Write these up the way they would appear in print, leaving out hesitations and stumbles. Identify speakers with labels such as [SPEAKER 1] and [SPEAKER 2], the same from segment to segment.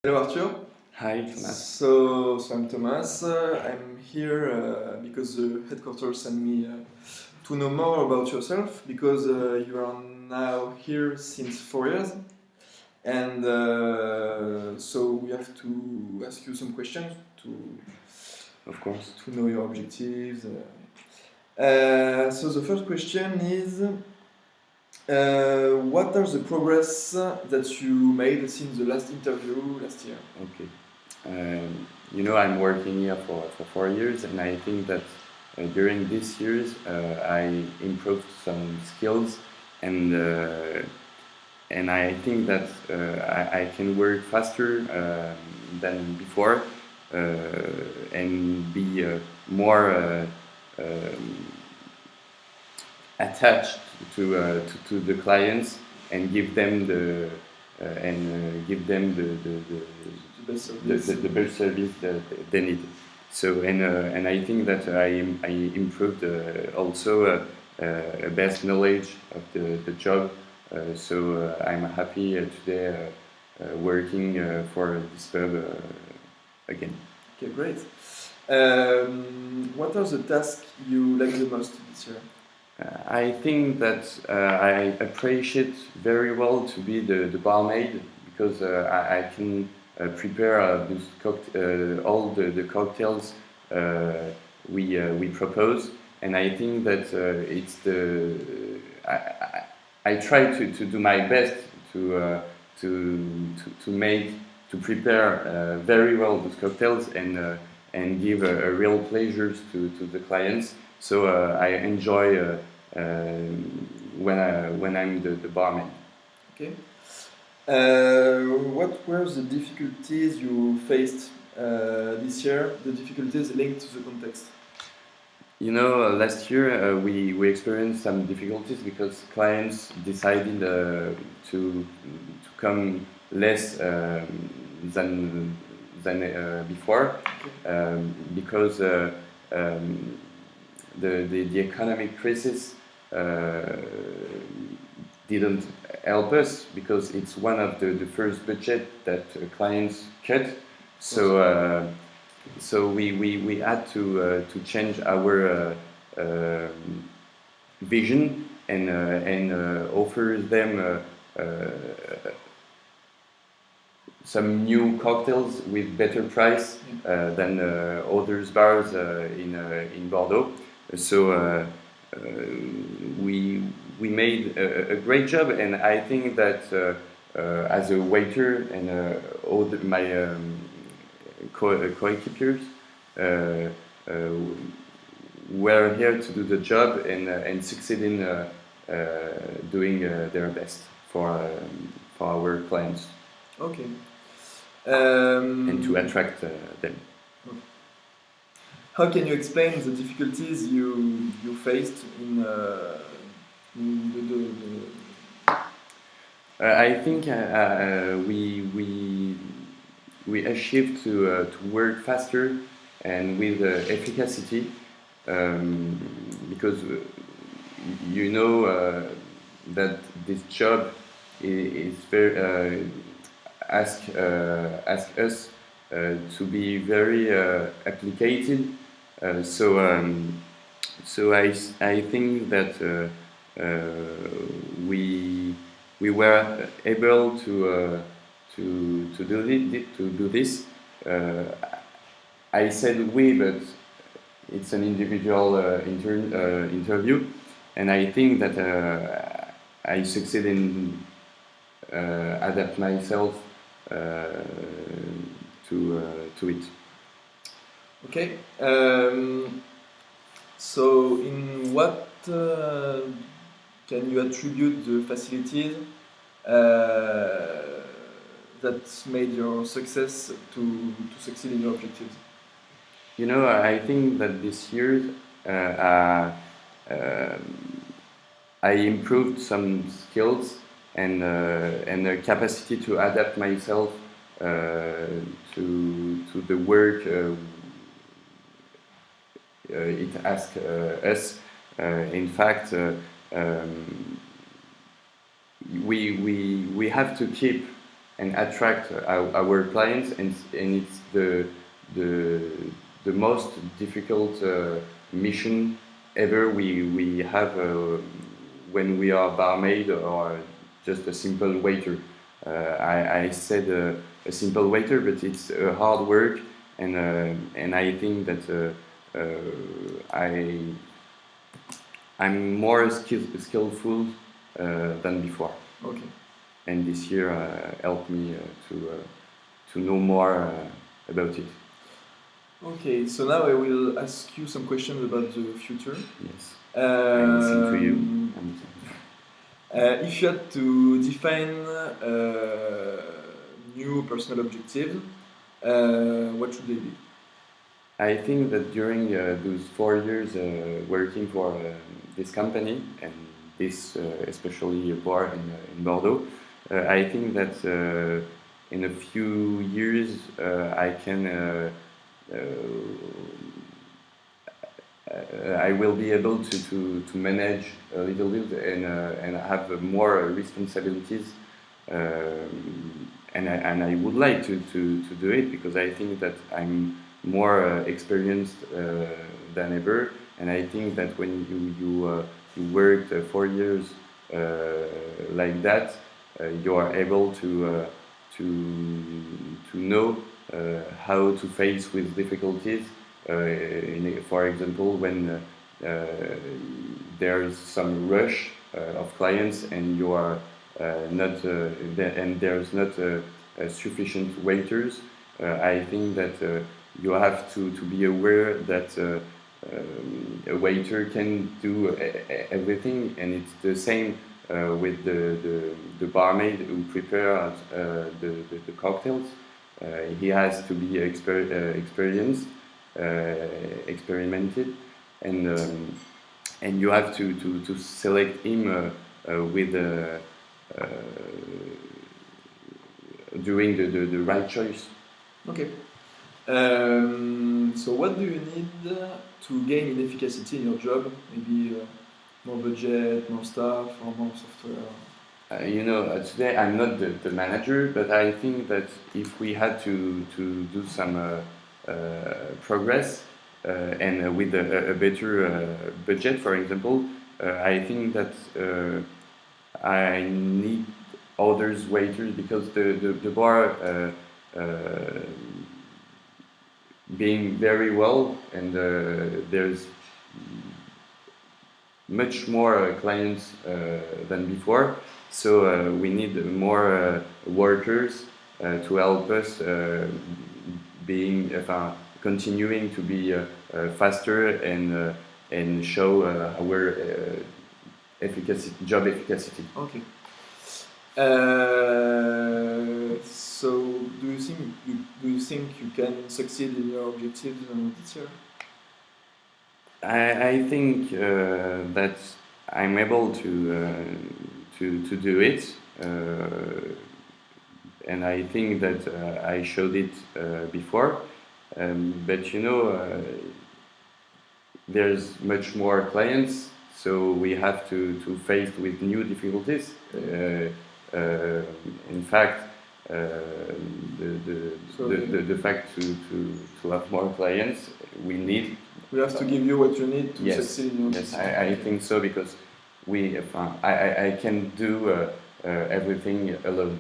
[SPEAKER 1] Hello Arthur.
[SPEAKER 2] Hi, Thomas.
[SPEAKER 1] So I'm Thomas. I'm here because the headquarters sent me to know more about yourself because you are now here since 4 years, and so we have to ask you some questions
[SPEAKER 2] Of course.
[SPEAKER 1] to know your objectives. So the first question is, what are the progress that you made since the last interview last year?
[SPEAKER 2] Okay. I'm working here for 4 years, and I think that during these years I improved some skills, and I think that I can work faster than before and be more attached to the clients and give them the best service that they need. So and I think that I improved also a best knowledge of the job. So I'm happy today working for this pub again.
[SPEAKER 1] Okay, great. What are the tasks you like the most this year?
[SPEAKER 2] I think that I appreciate very well to be the barmaid because I can prepare all the cocktails we propose, and I think that it's I try to do my best to make to prepare very well those cocktails and give a real pleasure to the clients. So I enjoy when I'm the barman.
[SPEAKER 1] Okay. What were the difficulties you faced this year? The difficulties linked to the context.
[SPEAKER 2] Last year we experienced some difficulties because clients decided to come less than before, because the economic crisis didn't help us, because it's one of the first budget that clients cut. So we had to change our vision and offer them some new cocktails with better price than other bars in Bordeaux. So we made a great job, and I think that as a waiter and all my co-equipiers were here to do the job and succeed in doing their best for our clients.
[SPEAKER 1] Okay.
[SPEAKER 2] And to attract them.
[SPEAKER 1] Okay. How can you explain the difficulties you faced in the
[SPEAKER 2] I think we achieved to work faster and with efficacy, because that this job is very ask us to be very applicated. So I think that we were able to do this. I said we, but it's an individual interview, and I think that I succeed in adapt myself to it.
[SPEAKER 1] Okay. So in what can you attribute the facilities that made your success to succeed in your objectives?
[SPEAKER 2] I think that this year I improved some skills and the capacity to adapt myself to the work it asks us. In fact, we have to keep and attract our clients, and it's the most difficult mission ever we have when we are barmaid or just a simple waiter. I said a simple waiter, but it's hard work, and I think that I'm more skillful than before.
[SPEAKER 1] Okay.
[SPEAKER 2] And this year helped me to know more about it.
[SPEAKER 1] Okay, so now I will ask you some questions about the future.
[SPEAKER 2] Yes. I listen to you.
[SPEAKER 1] If you had to define new personal objectives, what should they be?
[SPEAKER 2] I think that during those 4 years working for this company, and this especially a bar in Bordeaux, I think that in a few years I can I will be able to manage a little bit and have more responsibilities, and I would like to do it because I think that I'm more experienced than ever, and I think that when you worked 4 years like that, you are able to know how to face with difficulties. For example, when there is some rush of clients and you are not and there's not sufficient waiters, I think that you have to be aware that a waiter can do everything, and it's the same with the barmaid who prepares the cocktails. He has to be experienced, experimented, and you have to select him with doing the right choice.
[SPEAKER 1] Okay. So what do you need to gain in efficacy in your job? Maybe more budget, more staff, or more software?
[SPEAKER 2] Today I'm not the manager, but I think that if we had to do some progress and with a better budget, for example, I think that I need others waiters because the bar being very well, and there's much more clients than before, so we need more workers to help us continuing to be faster and show our job efficacy.
[SPEAKER 1] Okay. So do you think you can succeed in your objectives this year?
[SPEAKER 2] I think that I'm able to do it, and I think that I showed it before. But there's much more clients, so we have to face with new difficulties. In fact, the fact to have more clients, we
[SPEAKER 1] have to give you what you need to succeed in your
[SPEAKER 2] Yes, I think so, because I can do everything alone.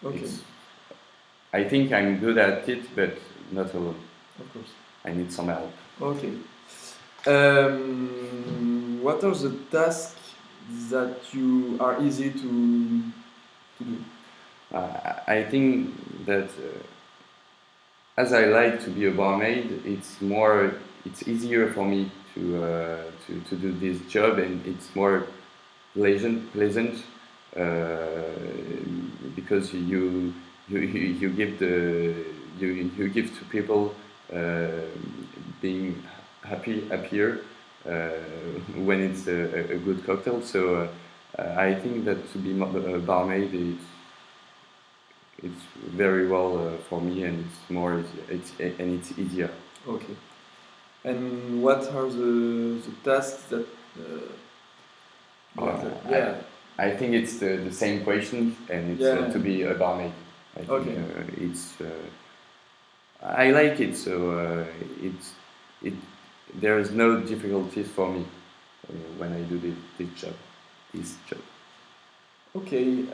[SPEAKER 1] Okay.
[SPEAKER 2] I think I'm good at it, but not alone.
[SPEAKER 1] Of course.
[SPEAKER 2] I need some help.
[SPEAKER 1] Okay. What are the tasks that you are easy to do?
[SPEAKER 2] I think that as I like to be a barmaid, it's easier for me to do this job, and it's more pleasant because you give to people being happier when it's a good cocktail. So I think that to be a barmaid, it's very well for me, and it's easier.
[SPEAKER 1] Okay. And what are the tasks that?
[SPEAKER 2] I think it's the same question, and it's to be a barmaid. I think
[SPEAKER 1] Okay.
[SPEAKER 2] I like it, so it there is no difficulties for me when I do this job. This job.
[SPEAKER 1] Okay,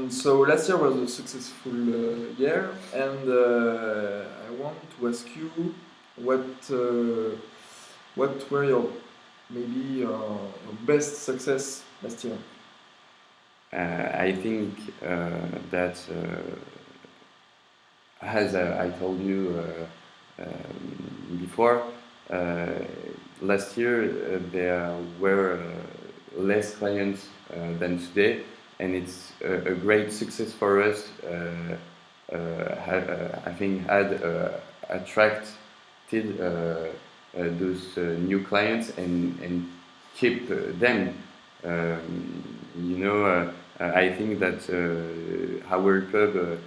[SPEAKER 1] so last year was a successful year, and I want to ask you what what were your maybe your best success last year?
[SPEAKER 2] I think that as I told you before, last year there were less clients than today, and it's a great success for us. I think had attracted those new clients and keep them. I think that our pub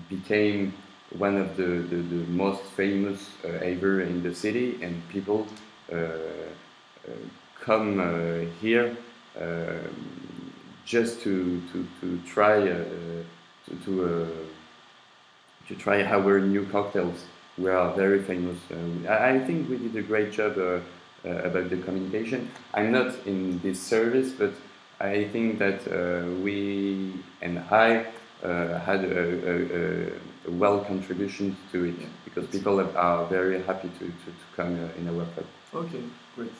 [SPEAKER 2] became one of the most famous ever in the city, and people come here just to try to, to try our new cocktails. We are very famous. I think we did a great job about the communication. I'm not in this service, but I think that we and I had a well contribution to it, because people are very happy to come in our pub.
[SPEAKER 1] Okay, great.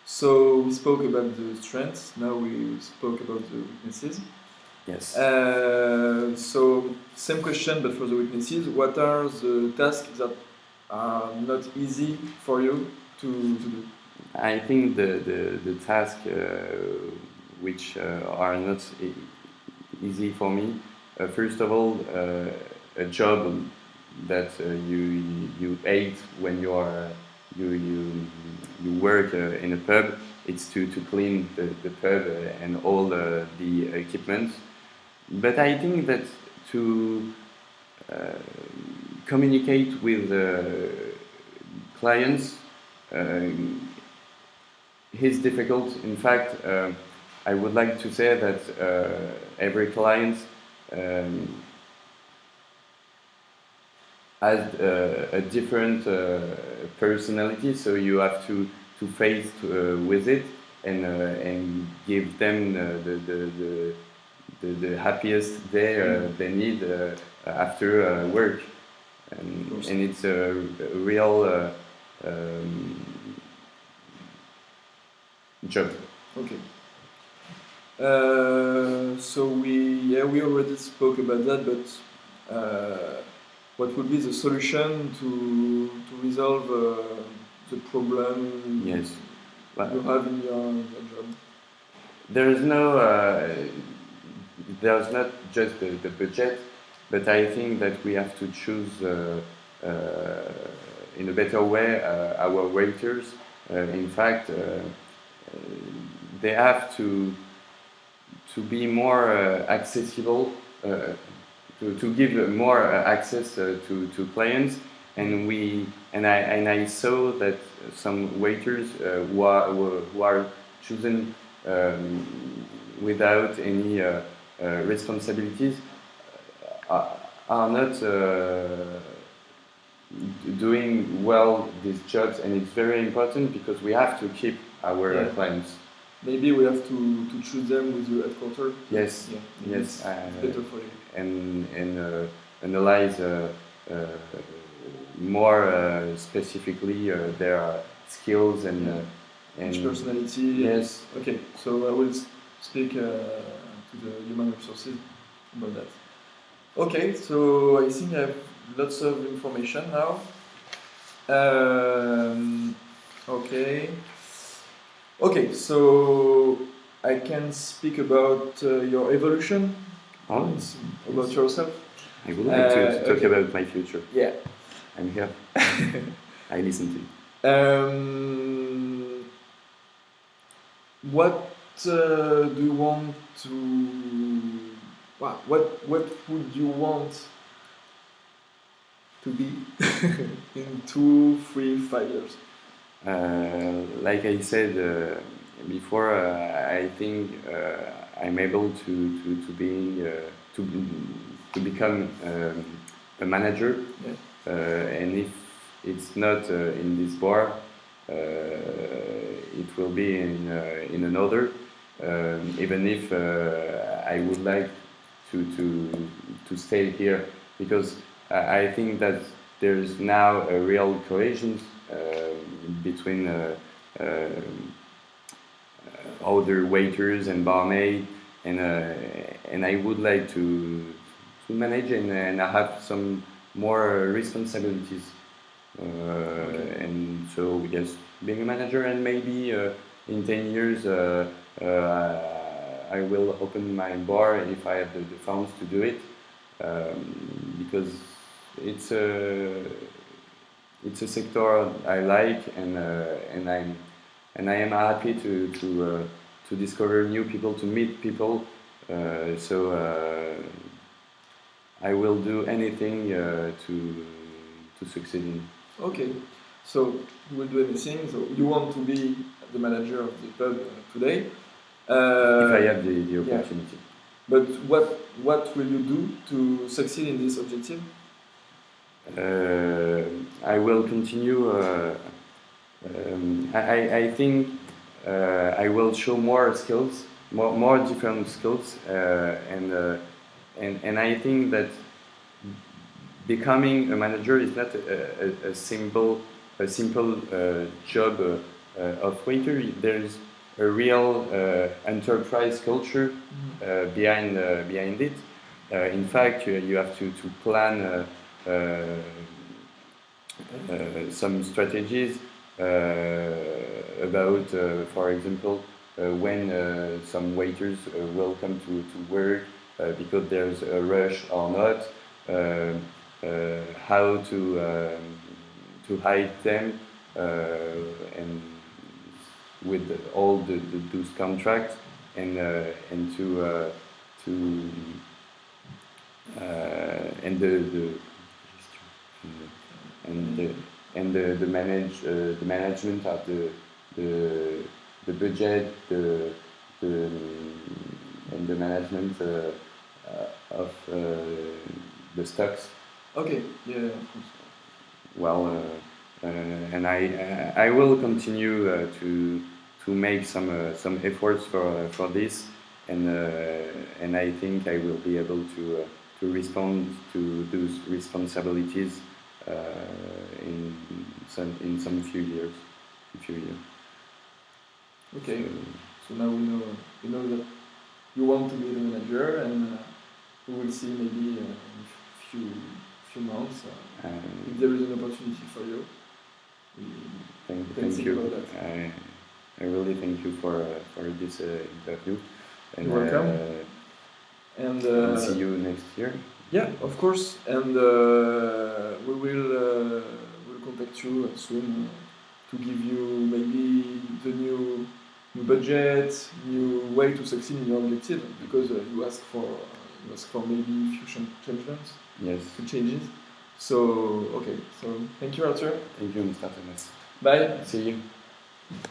[SPEAKER 1] So we spoke about the strengths. Now we spoke about the weaknesses.
[SPEAKER 2] Yes.
[SPEAKER 1] So same question, but for the weaknesses, what are the tasks that are not easy for you to do?
[SPEAKER 2] I think the task which are not easy for me. First of all, a job that you hate when you work in a pub. It's to clean the pub and all the equipment. But I think that to communicate with clients is difficult. In fact, I would like to say that every client has a different personality, so you have to face with it and give them the happiest day they need after work, and it's a real job.
[SPEAKER 1] Okay. So we already spoke about that, but what would be the solution to resolve the problem
[SPEAKER 2] Yes.
[SPEAKER 1] you have in your job?
[SPEAKER 2] There's not just the budget, but I think that we have to choose in a better way our waiters. In fact, they have to be more accessible, to give more access to clients, and I saw that some waiters who are chosen without any responsibilities are not doing well these jobs, and it's very important because we have to keep our clients.
[SPEAKER 1] Maybe we have to choose them with the headquarters.
[SPEAKER 2] Yes,
[SPEAKER 1] yeah,
[SPEAKER 2] yes,
[SPEAKER 1] it's better for you.
[SPEAKER 2] And analyze more specifically their skills and
[SPEAKER 1] each personality.
[SPEAKER 2] Yes.
[SPEAKER 1] Okay, so I will speak to the human resources about that. Okay, so I think I have lots of information now. Okay. Okay, so I can speak about your evolution. About yourself.
[SPEAKER 2] I would like to talk about my future.
[SPEAKER 1] Yeah.
[SPEAKER 2] I'm here. I listen to you.
[SPEAKER 1] What do you want to? What would you want to be in 2, 3, 5 years?
[SPEAKER 2] Like I said before, I think I'm able to be to become a manager, and if it's not in this bar, it will be in another. Even if I would like to stay here, because I think that there's now a real cohesion between other waiters and barmaid, and I would like to manage and I have some more responsibilities. And so yes, being a manager, and maybe in 10 years I will open my bar if I have the funds to do it, because it's a sector I like, and I am happy to discover new people, to meet people. So I will do anything to succeed in.
[SPEAKER 1] Okay, so you will do anything. So you want to be the manager of the pub today.
[SPEAKER 2] If I have the opportunity.
[SPEAKER 1] Yeah. But what will you do to succeed in this objective?
[SPEAKER 2] I will continue. I think I will show more skills, more different skills, and I think that becoming a manager is not a simple job of waiter. There's a real enterprise culture behind it. In fact, you have to plan some strategies about, for example, when some waiters will come to work because there's a rush or not. How to hide them, and with all those contracts, and to and the management of the budget, and the management of the stocks.
[SPEAKER 1] Okay. Yeah. Of course.
[SPEAKER 2] Well, and I will continue to make some efforts for this, and I think I will be able to respond to those responsibilities in some few years.
[SPEAKER 1] Okay. So now we know that you want to be the manager, and we will see maybe in a few months if there is an opportunity for you.
[SPEAKER 2] Thank you.
[SPEAKER 1] About that.
[SPEAKER 2] I really thank you for this interview. And,
[SPEAKER 1] you're welcome. And
[SPEAKER 2] see you next year.
[SPEAKER 1] Yeah, of course. And we will contact you soon to give you maybe the new budget, new way to succeed in your objective, because you ask for maybe few changements.
[SPEAKER 2] Yes.
[SPEAKER 1] Few changes. So okay. So thank you, Arthur.
[SPEAKER 2] Thank you, Mr. Thomas.
[SPEAKER 1] Bye.
[SPEAKER 2] See you.